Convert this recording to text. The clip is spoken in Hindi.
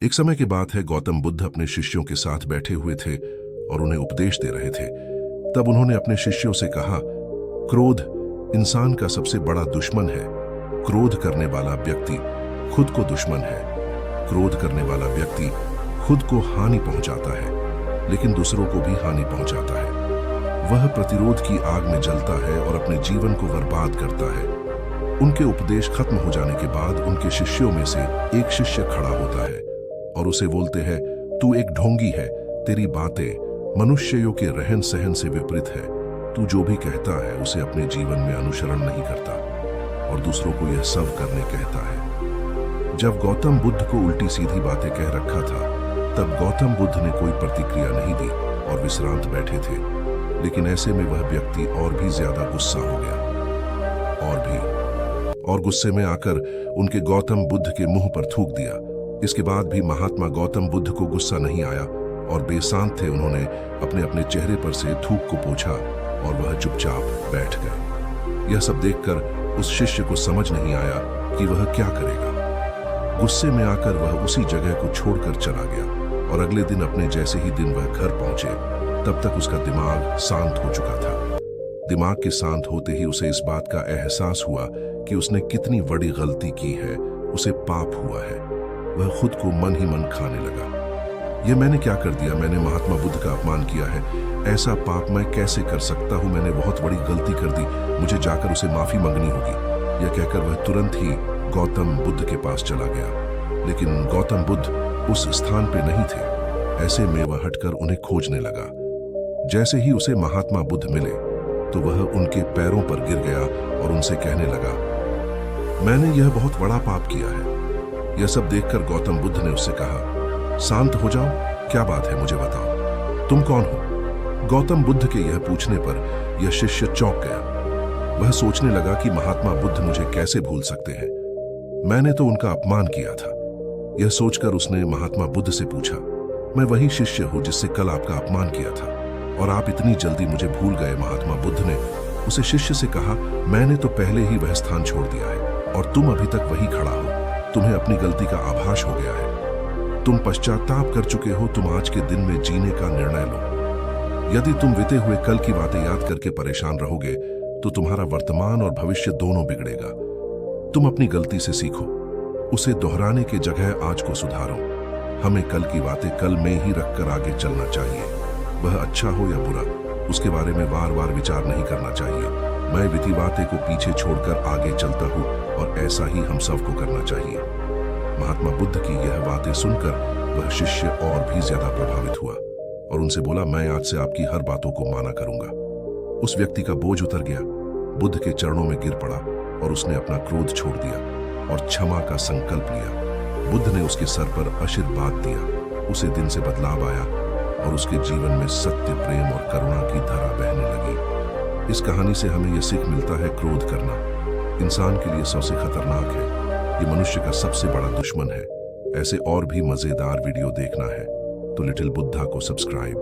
एक समय की बात है, गौतम बुद्ध अपने शिष्यों के साथ बैठे हुए थे और उन्हें उपदेश दे रहे थे। तब उन्होंने अपने शिष्यों से कहा, क्रोध इंसान का सबसे बड़ा दुश्मन है। क्रोध करने वाला व्यक्ति खुद को दुश्मन है। क्रोध करने वाला व्यक्ति खुद को हानि पहुंचाता है, लेकिन दूसरों को भी हानि पहुंचाता है। वह प्रतिरोध की आग में जलता है और अपने जीवन को बर्बाद करता है। उनके उपदेश खत्म हो जाने के बाद उनके शिष्यों में से एक शिष्य खड़ा होता है और उसे बोलते हैं, तू एक ढोंगी है, तेरी बातें मनुष्यों के रहन सहन से विपरीत है। तू जो भी कहता है उसे अपने जीवन में अनुसरण नहीं करता और दूसरों को यह सब करने कहता है। जब गौतम बुद्ध को उल्टी सीधी बातें कह रखा था, तब गौतम बुद्ध ने कोई प्रतिक्रिया नहीं दी और विश्रांत बैठे थे। लेकिन ऐसे में वह व्यक्ति और भी ज्यादा गुस्सा हो गया और गुस्से में आकर उनके गौतम बुद्ध के मुंह पर थूक दिया। इसके बाद भी महात्मा गौतम बुद्ध को गुस्सा नहीं आया और बेशांत थे। उन्होंने अपने अपने चेहरे पर से थूक को पोंछा और वह चुपचाप बैठ गए। यह सब देखकर उस शिष्य को समझ नहीं आया कि वह क्या करेगा। गुस्से में आकर वह उसी जगह को छोड़कर चला गया और अगले दिन अपने जैसे ही दिन वह घर पहुंचे, तब तक उसका दिमाग शांत हो चुका था। दिमाग के शांत होते ही उसे इस बात का एहसास हुआ कि उसने कितनी बड़ी गलती की है, उसे पाप हुआ है। वह खुद को मन ही मन खाने लगा। यह मैंने क्या कर दिया? मैंने महात्मा बुद्ध का अपमान किया है। ऐसा पाप मैं कैसे कर सकता हूं? मैंने बहुत बड़ी गलती कर दी, मुझे जाकर उसे माफी मांगनी होगी। यह कहकर वह तुरंत ही गौतम बुद्ध के पास चला गया। लेकिन गौतम बुद्ध उस स्थान पे नहीं थे। ऐसे में वह हटकर उन्हें खोजने लगा। जैसे ही उसे महात्मा बुद्ध मिले तो वह उनके पैरों पर गिर गया और उनसे कहने लगा, मैंने यह बहुत बड़ा पाप किया है। यह सब देखकर गौतम बुद्ध ने उससे कहा, शांत हो जाओ, क्या बात है, मुझे बताओ, तुम कौन हो? गौतम बुद्ध के यह पूछने पर यह शिष्य चौंक गया। वह सोचने लगा कि महात्मा बुद्ध मुझे कैसे भूल सकते हैं? मैंने तो उनका अपमान किया था। यह सोचकर उसने महात्मा बुद्ध से पूछा, मैं वही शिष्य हूं जिससे कल आपका अपमान किया था और आप इतनी जल्दी मुझे भूल गए? महात्मा बुद्ध ने उसे शिष्य से कहा, मैंने तो पहले ही वह स्थान छोड़ दिया है और तुम अभी तक वही खड़ा हो। तुम्हें अपनी गलती का आभास हो गया है। तुम पश्चाताप कर चुके हो। तुम आज के दिन में जीने का निर्णय लो। यदि तुम बीते हुए कल की बातें याद करके परेशान रहोगे तो तुम्हारा वर्तमान और भविष्य दोनों बिगड़ेगा। तुम अपनी गलती से सीखो, उसे दोहराने के जगह आज को सुधारो। हमें कल की बातें कल में ही रखकर आगे चलना चाहिए। वह अच्छा हो या बुरा, उसके बारे में बार बार विचार नहीं करना चाहिए। मैं बीती बातें को पीछे छोड़कर आगे चलता हूँ और ऐसा ही हम सबको करना चाहिए। महात्मा बुद्ध की यह बातें सुनकर वह शिष्य और भी ज्यादा प्रभावित हुआ और उनसे बोला, मैं आज से आपकी हर बातों को माना करूंगा। उस व्यक्ति का बोझ उतर गया, बुद्ध के चरणों में गिर पड़ा और उसने अपना क्रोध छोड़ दिया और क्षमा का संकल्प लिया। बुद्ध ने उसके सर पर आशीर्वाद दिया। उसे दिन से बदलाव आया और उसके जीवन में सत्य, प्रेम और करुणा की धारा बहने लगी। इस कहानी से हमें यह सीख मिलता है, क्रोध करना इंसान के लिए सबसे खतरनाक है। ये मनुष्य का सबसे बड़ा दुश्मन है। ऐसे और भी मजेदार वीडियो देखना है तो लिटिल बुद्धा को सब्सक्राइब